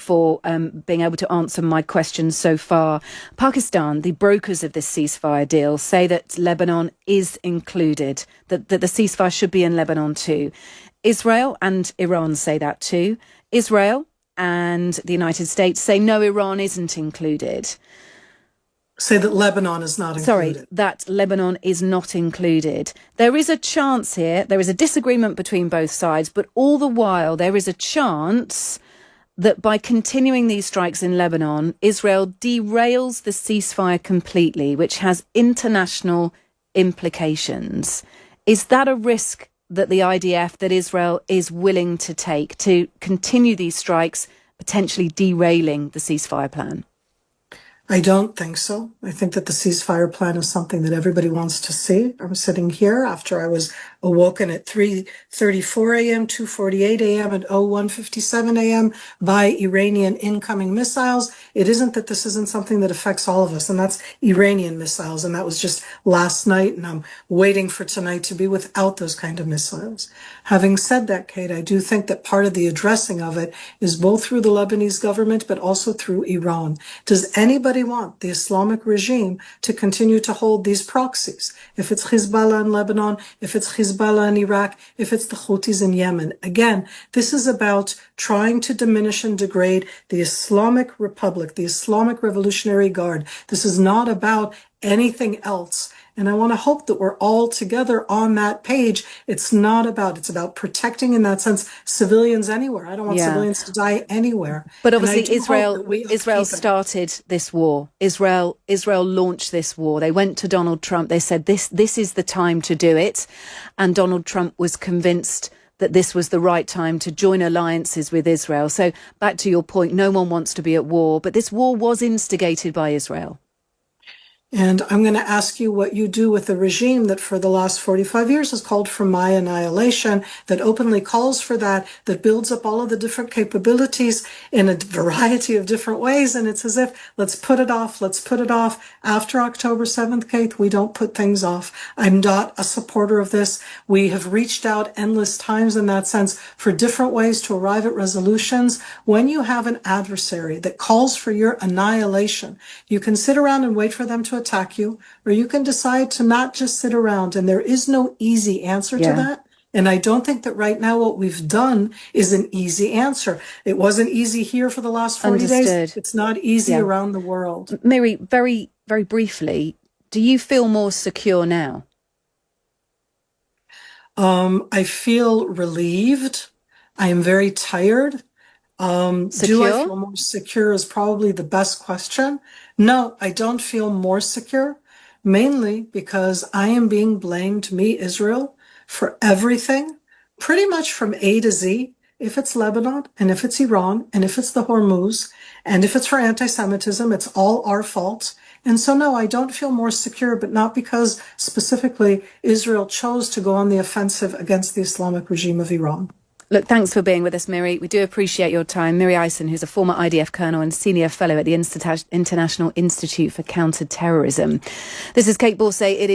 for being able to answer my questions so far. Pakistan, the brokers of this ceasefire deal, say that Lebanon is included, that the ceasefire should be in Lebanon too. Israel and Iran say that too. Israel and the United States say no, Iran isn't included. Say that Lebanon is not included. Sorry, that Lebanon is not included. There is a chance here, there is a disagreement between both sides, but all the while there is a chance that by continuing these strikes in Lebanon, Israel derails the ceasefire completely, which has international implications. Is that a risk that the IDF, that Israel is willing to take, to continue these strikes, potentially derailing the ceasefire plan? I don't think so. I think that the ceasefire plan is something that everybody wants to see. I'm sitting here after I was awoken at 3:34 a.m., 2:48 a.m., and 01:57 a.m. by Iranian incoming missiles. It isn't that this isn't something that affects all of us, and that's Iranian missiles, and that was just last night, and I'm waiting for tonight to be without those kind of missiles. Having said that, Kate, I do think that part of the addressing of it is both through the Lebanese government, but also through Iran. Does anybody want the Islamic regime to continue to hold these proxies? If it's Hezbollah in Lebanon, if it's Hezbollah in Iraq, if it's the Houthis in Yemen. Again, this is about trying to diminish and degrade the Islamic Republic, the Islamic Revolutionary Guard. This is not about anything else. And I want to hope that we're all together on that page. It's about protecting, in that sense, civilians anywhere. I don't want civilians to die anywhere. But obviously Israel started this war. Israel launched this war. They went to Donald Trump. They said this is the time to do it. And Donald Trump was convinced that this was the right time to join alliances with Israel. So back to your point, no one wants to be at war, but this war was instigated by Israel. And I'm going to ask you what you do with a regime that for the last 45 years has called for my annihilation, that openly calls for that builds up all of the different capabilities in a variety of different ways. And it's as if, let's put it off after October 7th, Kate. We don't put things off. I'm not a supporter of this. We have reached out endless times in that sense for different ways to arrive at resolutions. When you have an adversary that calls for your annihilation, you can sit around and wait for them to attack you, or you can decide to not just sit around, and there is no easy answer to that. And I don't think that right now what we've done is an easy answer. It wasn't easy here for the last 40 days. It's not easy around the world. Miri, very, very briefly, do you feel more secure now? I feel relieved. I am very tired. Do I feel more secure is probably the best question. No, I don't feel more secure, mainly because I am being blamed, me, Israel, for everything, pretty much from A to Z. If it's Lebanon, and if it's Iran, and if it's the Hormuz, and if it's for anti-Semitism, it's all our fault. And so, no, I don't feel more secure, but not because specifically Israel chose to go on the offensive against the Islamic regime of Iran. Look, thanks for being with us, Miri. We do appreciate your time. Miri Eisen, who's a former IDF colonel and senior fellow at the International Institute for Counter-Terrorism. This is Kate Borsay.